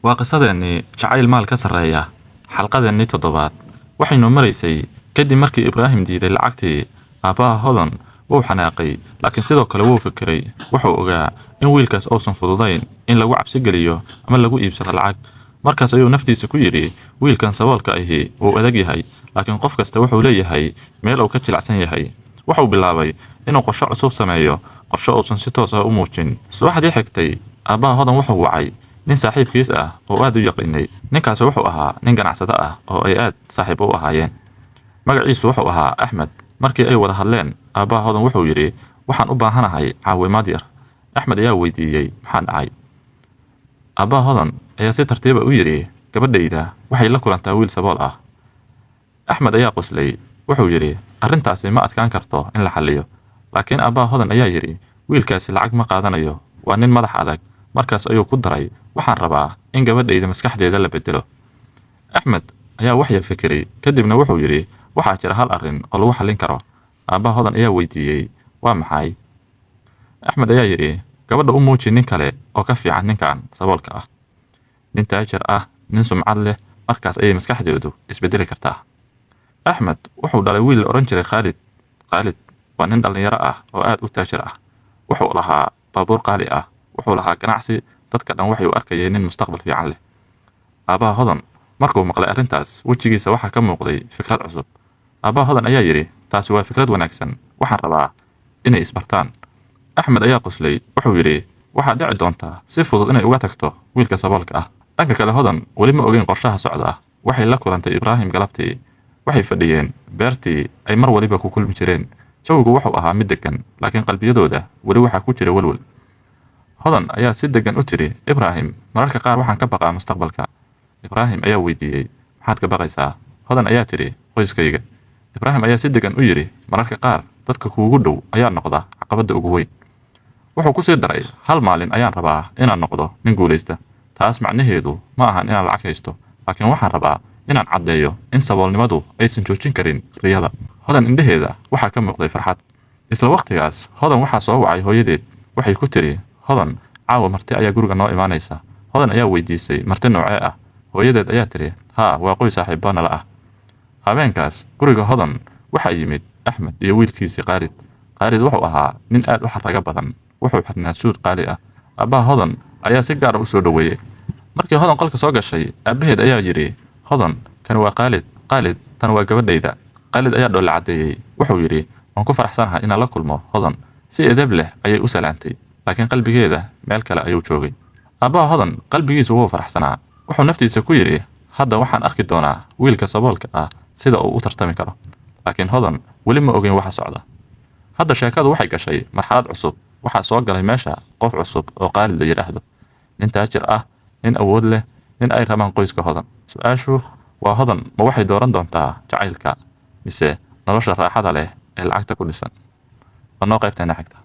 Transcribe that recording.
waa qisadeennii jacayl maal ka sarreeya xalqadeennii toddobaad waxaynu maraysay kadib markii ibraahim diiday lacagtii aabbaha hodan wuu xanaaqay laakiin sidoo kale wuu fikiray wuxuu ogaa in wiilkaas uusan fududayn in lagu cabsi geliyo ama lagu iibsado lacag markaas ayuu naftiisa ku yidhi wiilkan saboolka ahi wuu adag yahay laakiin qof kasta wuxuu leeyahay meel uu ka jilicsan yahay wuxuu bilaabay inuu qorshe cusub sameeyo qorshe uusan si toos ah u muujin subaxdii xigtay aabbaha hodan wuxuu wacay nin saaxiibkiis ah oo aad u yaqiinay ninkaasi wuxuu ahaa nin ganacsado ah oo ay aad saaxiib u ahaayeen magaciisu wuxuu ahaa axmed markii ay wada hadleen aabbaha hodan wuxuu yidhi waxaan u baahanahay caawimaad yar axmed ayaa weydiiyey maxaa dhacay aabbaha hodan ayaa si tartiiba u yidhi gabadhayda waxay la kulantaa wiil sabool ah axmed ayaa qoslay wuxuu yidhi arrintaasi ma adkaan karto in la xalliyo laakiin aabbaha hodan ayaa yidhi wiilkaasi lacag ma qaadanayo waa nin madax adag markaas ayuu ku daray waxaan rabaa in gabadhayda maskaxdeeda la bedelo axmed ayaa wax yar fikiray kadibna wuxuu yidhi waxaa jira hal arrin oo lagu xallin karo aabbaha hodan ayaa weydiiyey waa maxay axmed ayaa yidhi gabadha u muuji nin kale oo ka fiican ninkan saboolka ah nin taajir ah nin sumcad leh markaas ayay maskaxdeedu isbedeli kartaa axmed wuxuu dhalay wiil la odhan jiray khaalid waa nin dhallinyaro ah oo aad u taajir ah wuxuu lahaa baabuur qaali ah wuxuu lahaa ganacsi dadka dhan waxay u arkayeen nin mustaqbal fiican leh aabbaha hodan markuu maqlay arrintaas wejigiisa waxaa ka muuqday fikrad cusub aabbaha hodan ayaa yidhi taasi waa fikrad wanaagsan waxaan rabaa inay isbartaan axmed ayaa qoslay wuxuu yidhi waxaad dhici doontaa si fudud inay uga tagto wiilka saboolka ah dhanka kale hodan weli ma ogeyn qorshaha socda waxay la kulantay ibraahim galabtii waxay fadhiyeen beertii ay mar waliba ku kulmi jireen jawigu wuxuu ahaa mid deggan laakiin qalbiyadooda weli waxaa ku jira welwel hodan ayaa si deggan u tiri ibraahim mararka qaar waxaan ka baqaa mustaqbalka ibraahim ayaa weydiiyey maxaad ka baqaysaa hodan ayaa tidhi qoyskayga ibraahim ayaa si deggan u yidhi mararka qaar dadka kuugu dhow ayaa noqda caqabadda ugu weyn wuxuu ku sii daray hal maalin ayaan rabaa inaan noqdo nin guulaysta taas macnaheedu ma ahan inaan lacag haysto laakiin waxaan rabaa inaan caddeeyo in saboolnimadu aysan joojin karin riyada hodan indhaheeda waxaa ka muuqday farxad isla wakhtigaas hodan waxaa soo wacay hooyadeed waxay ku tiri hodan caawa marti ayaa guriga noo imaanaysa hodan ayaa weydiisay marti noocee ah hooyadeed ayaa tiri haa waa qoys saaxiibo nala ah habeenkaas guriga hodan waxaa yimid axmed iyo wiilkiisii khaalid wuxuu ahaa nin aad u xaraga badan wuxuu xirnaa suud qaali ah aabbaha hodan ayaa si gaara u soo dhoweeyey markii hodan qolka soo gashay aabbaheed ayaa yidhi hodan kan waa khaalid tan waa gabadhayda khaalid ayaa dhoolla caddeeyey wuxuu yidhi waan ku faraxsanahay inaan la kulmo hodan si edeb leh ayay u salaantay laakiin qalbigeeda meel kale ayuu joogay aabbaha hodan qalbigiisu wuu faraxsanaa wuxuu naftiisa ku yidhi hadda waxaan arki doonaa wiilka saboolka ah sida uu u tartami karo laakiin hodan weli ma ogeyn waxa socda hadda sheekadu waxay gashay marxalad cusub waxaa soo galay meesha qof cusub oo khaalid la yidhaahdo nin taajir ah nin awood leh nin ay rabaan qoyska hodan su-aashu waa hodan ma waxay dooran doontaa jacaylka mise nolosha raaxada leh ee lacagta ku dhisan waa noo qaybteena xigta